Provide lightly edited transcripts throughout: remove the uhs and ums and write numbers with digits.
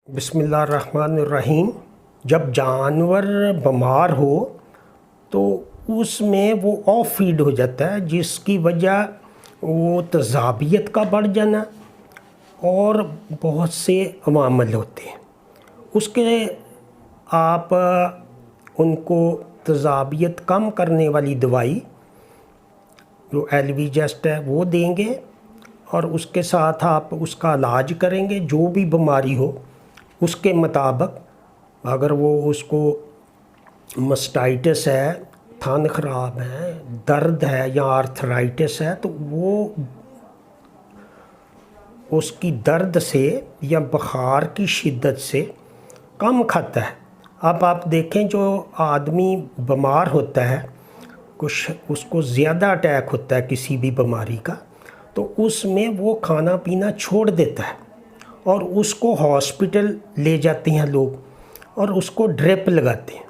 बिस्मिल्लाहिर्रहमानिर्रहीम। जब जानवर बीमार हो तो उसमें वो ऑफ फीड हो जाता है, जिसकी वजह वो तज़ाबियत का बढ़ जाना और बहुत से अवामल होते हैं। उसके आप उनको तज़ाबियत कम करने वाली दवाई जो एलवीजेस्ट है वो देंगे और उसके साथ आप उसका इलाज करेंगे। जो भी बीमारी हो उसके मुताबिक, अगर वो उसको मस्टाइटिस है, थन ख़राब है, दर्द है या आर्थराइटिस है, तो वो उसकी दर्द से या बुखार की शिद्दत से कम खाता है। अब आप देखें, जो आदमी बीमार होता है, कुछ उसको ज़्यादा अटैक होता है किसी भी बीमारी का, तो उसमें वो खाना पीना छोड़ देता है और उसको हॉस्पिटल ले जाते हैं लोग और उसको ड्रिप लगाते हैं।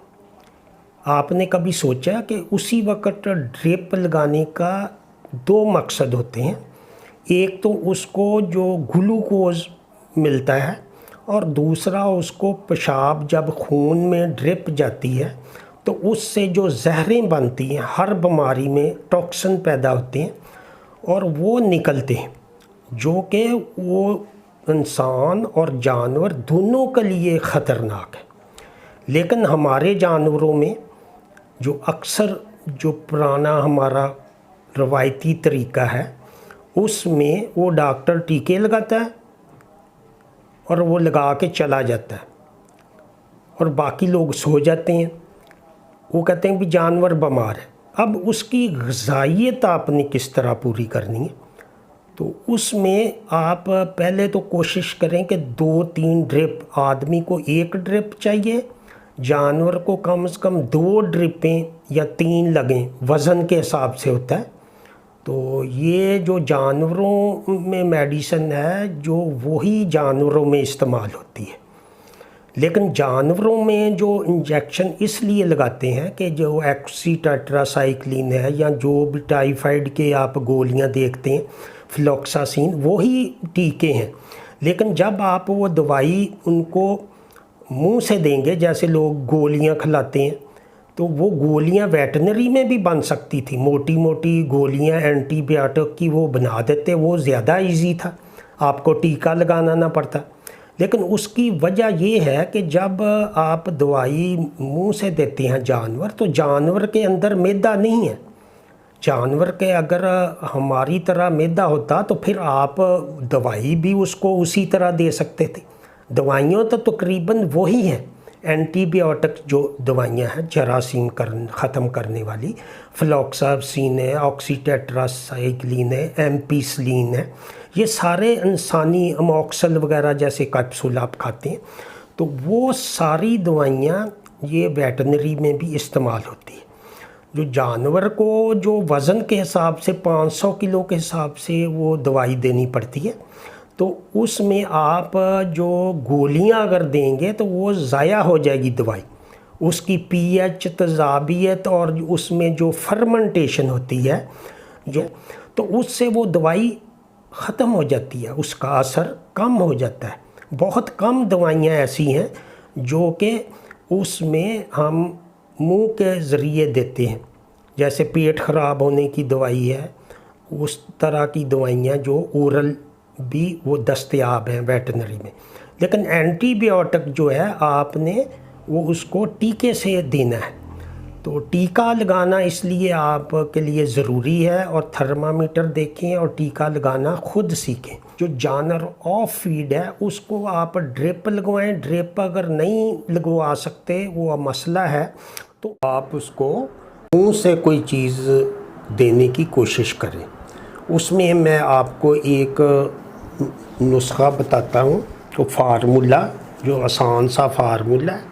आपने कभी सोचा कि उसी वक्त ड्रिप लगाने का दो मकसद होते हैं। एक तो उसको जो ग्लूकोज मिलता है और दूसरा उसको पेशाब जब खून में ड्रिप जाती है तो उससे जो जहरें बनती हैं, हर बीमारी में टॉक्सिन पैदा होते हैं और वो निकलते हैं, जो कि वो इंसान और जानवर दोनों के लिए ख़तरनाक है। लेकिन हमारे जानवरों में जो अक्सर जो पुराना हमारा रवायती तरीका है, उसमें वो डॉक्टर टीके लगाता है और वो लगा के चला जाता है और बाकी लोग सो जाते हैं। वो कहते हैं भी जानवर बीमार है। अब उसकी ग़िज़ाइयत आपने किस तरह पूरी करनी है, तो उसमें आप पहले तो कोशिश करें कि 2-3 ड्रिप, आदमी को 1 ड्रिप चाहिए, जानवर को कम से कम 2 ड्रिपें या 3 लगें, वज़न के हिसाब से होता है। तो ये जो जानवरों में मेडिसिन है जो वही जानवरों में इस्तेमाल होती है। लेकिन जानवरों में जो इंजेक्शन इसलिए लगाते हैं कि जो ऑक्सीटेट्रासाइक्लिन है या जो भी टाइफाइड के आप गोलियां देखते हैं, फ्लोक्सासिन, वही टीके हैं। लेकिन जब आप वो दवाई उनको मुंह से देंगे, जैसे लोग गोलियां खिलाते हैं, तो वो गोलियां वेटनरी में भी बन सकती थी। मोटी मोटी गोलियां एंटीबायोटिक की वो बना देते, वो ज़्यादा इजी था, आपको टीका लगाना ना पड़ता। लेकिन उसकी वजह ये है कि जब आप दवाई मुंह से देते हैं जानवर, तो जानवर के अंदर मैदा नहीं है। जानवर के अगर हमारी तरह मैदा होता तो फिर आप दवाई भी उसको उसी तरह दे सकते थे। दवाइयाँ तो तकरीबन वही हैं, एंटीबायोटिक जो दवाइयाँ हैं, जरासीम ख़त्म करने वाली, फ्लोक्सासिन है, ऑक्सीटेट्रासाइक्लिन है, एम्पिसिलिन है, ये सारे इंसानी अमोक्सल वगैरह जैसे कैप्सूल आप खाते हैं, तो वो सारी दवाइयाँ ये वेटनरी में भी इस्तेमाल होती है। जो जानवर को जो वज़न के हिसाब से 500 किलो के हिसाब से वो दवाई देनी पड़ती है, तो उसमें आप जो गोलियां अगर देंगे तो वो ज़ाया हो जाएगी दवाई। उसकी पीएच, तज़ाबियत और उसमें जो फर्मेंटेशन होती है जो, तो उससे वो दवाई ख़त्म हो जाती है, उसका असर कम हो जाता है। बहुत कम दवाइयाँ ऐसी हैं जो कि उसमें हम मुंह के ज़रिए देते हैं, जैसे पेट ख़राब होने की दवाई है, उस तरह की दवाइयाँ जो ओरल भी वो दस्तयाब हैं वेटनरी में। लेकिन एंटीबायोटिक जो है आपने वो उसको टीके से देना है। तो टीका लगाना इसलिए आपके लिए ज़रूरी है, और थर्मामीटर देखें और टीका लगाना खुद सीखें। जो जानवर ऑफ फीड है उसको आप ड्रिप लगवाएं। ड्रिप अगर नहीं लगवा सकते, वो मसला है, तो आप उसको मुंह से कोई चीज़ देने की कोशिश करें। उसमें मैं आपको एक नुस्खा बताता हूँ, तो फार्मूला, जो आसान सा फार्मूला है,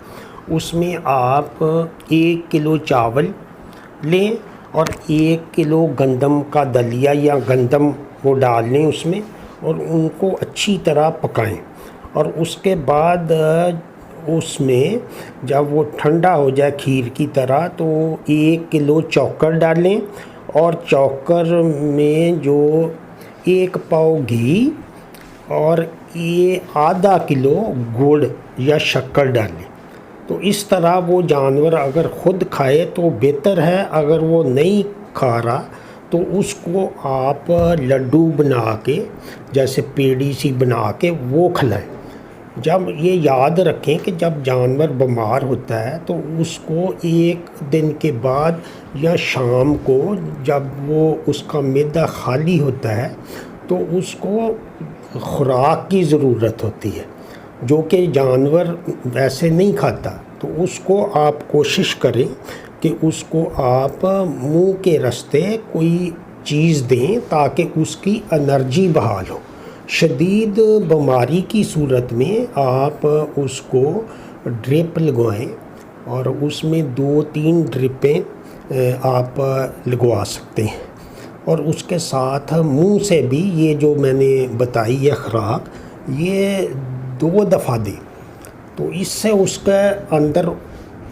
उसमें आप 1 किलो चावल लें और 1 किलो गंदम का दलिया या गंदम वो डाल लें उसमें, और उनको अच्छी तरह पकाएं। और उसके बाद उसमें जब वो ठंडा हो जाए खीर की तरह, तो 1 किलो चौकर डालें और चौकर में जो 1 पाव घी और یہ آدھا کلو گڑ یا شکر ڈالیں. تو اس طرح وہ جانور اگر خود کھائے تو بہتر ہے، اگر وہ نہیں کھا رہا تو اس کو آپ لڈو بنا کے جیسے پیڑی سی بنا کے وہ کھلائیں. جب یہ یاد رکھیں کہ جب جانور بیمار ہوتا ہے تو اس کو ایک دن کے بعد یا شام کو جب وہ اس کا معدہ خالی ہوتا ہے تو اس کو خوراک کی ضرورت ہوتی ہے جو کہ جانور ویسے نہیں کھاتا. تو اس کو آپ کوشش کریں کہ اس کو آپ منہ کے راستے کوئی چیز دیں تاکہ اس کی انرجی بحال ہو. شدید بیماری کی صورت میں آپ اس کو ڈرپ لگوائیں اور اس میں 2-3 ڈرپیں آپ لگوا سکتے ہیں، اور اس کے ساتھ منہ سے بھی یہ جو میں نے بتائی ہے خوراک یہ 2 دفعہ دیں. تو اس سے اس کے اندر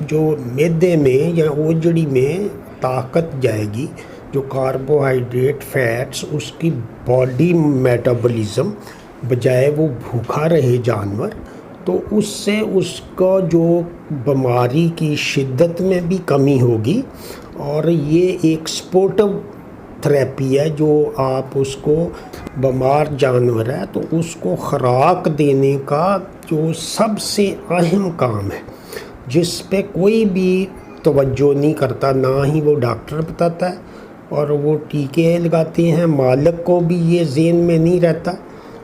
جو معدے میں یا اوجڑی میں طاقت جائے گی، جو کاربوہائیڈریٹ فیٹس اس کی باڈی میٹابولزم بجائے وہ بھوکا رہے جانور، تو اس سے اس کا جو بیماری کی شدت میں بھی کمی ہوگی. اور یہ ایک سپورٹو تھراپی ہے جو آپ اس کو بیمار جانور ہے تو اس کو خوراک دینے کا جو سب سے اہم کام ہے، جس پہ کوئی بھی توجہ نہیں کرتا، نہ ہی وہ ڈاکٹر بتاتا ہے، اور وہ ٹیکے لگاتے ہیں، مالک کو بھی یہ ذہن میں نہیں رہتا.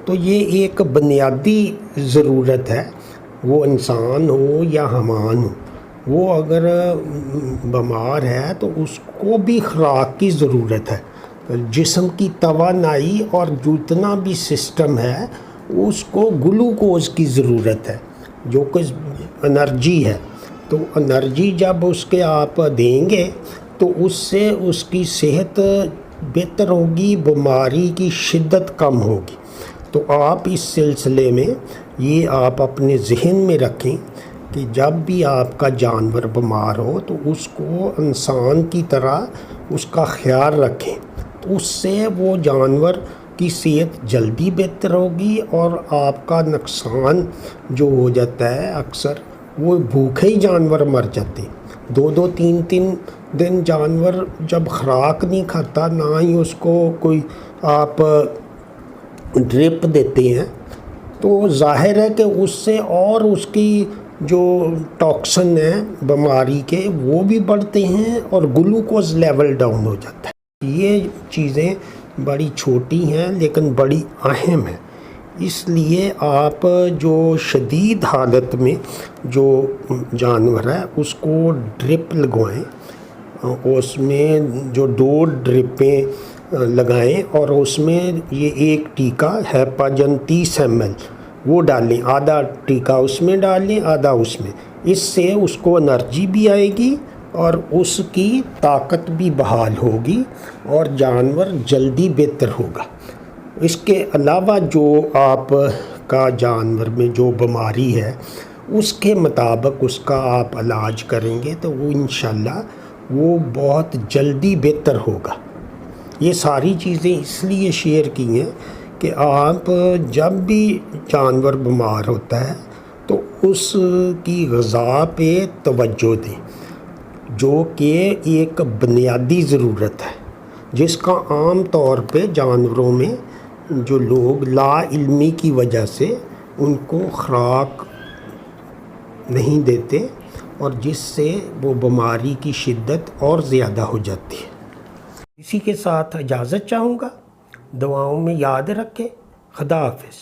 تو یہ ایک بنیادی ضرورت ہے، وہ انسان ہو یا حیوان ہو، وہ اگر بیمار ہے تو اس کو بھی خوراک کی ضرورت ہے. جسم کی توانائی اور جتنا بھی سسٹم ہے اس کو گلوکوز کی ضرورت ہے جو کہ انرجی ہے. تو انرجی جب اس کے آپ دیں گے تو اس سے اس کی صحت بہتر ہوگی، بیماری کی شدت کم ہوگی. تو آپ اس سلسلے میں یہ آپ اپنے ذہن میں رکھیں کہ جب بھی آپ کا جانور بیمار ہو تو اس کو انسان کی طرح اس کا خیال رکھیں. تو اس سے وہ جانور کی صحت جلدی بہتر ہوگی، اور آپ کا نقصان جو ہو جاتا ہے اکثر وہ بھوکے ہی جانور مر جاتے ہیں. 2-3 دن جانور جب خوراک نہیں کھاتا، نہ ہی اس کو کوئی آپ ڈرپ دیتے ہیں، تو ظاہر ہے کہ اس سے اور اس کی جو ٹاکسن ہیں بیماری کے وہ بھی بڑھتے ہیں اور گلوکوز لیول ڈاؤن ہو جاتا ہے. یہ چیزیں بڑی چھوٹی ہیں لیکن بڑی اہم ہیں. اس لیے آپ جو شدید حالت میں جو جانور ہے اس کو ڈرپ لگوائیں، اس میں جو 2 ڈرپیں لگائیں اور اس میں یہ ایک ٹیکا ہیپاجن 30 ml وہ ڈالیں، آدھا ٹیکا اس میں ڈالیں آدھا اس میں. اس سے اس کو انرجی بھی آئے گی اور اس کی طاقت بھی بحال ہوگی اور جانور جلدی بہتر ہوگا. اس کے علاوہ جو آپ کا جانور میں جو بیماری ہے اس کے مطابق اس کا آپ علاج کریں گے تو وہ انشاءاللہ وہ بہت جلدی بہتر ہوگا. یہ ساری چیزیں اس لیے شیئر کی ہیں کہ آپ جب بھی جانور بیمار ہوتا ہے تو اس کی غذا پہ توجہ دیں، جو کہ ایک بنیادی ضرورت ہے جس کا عام طور پہ جانوروں میں جو لوگ لا علمی کی وجہ سے ان کو خوراک نہیں دیتے اور جس سے وہ بیماری کی شدت اور زیادہ ہو جاتی ہے. اسی کے ساتھ اجازت چاہوں گا. دعاؤں میں یاد رکھیں. خدا حافظ.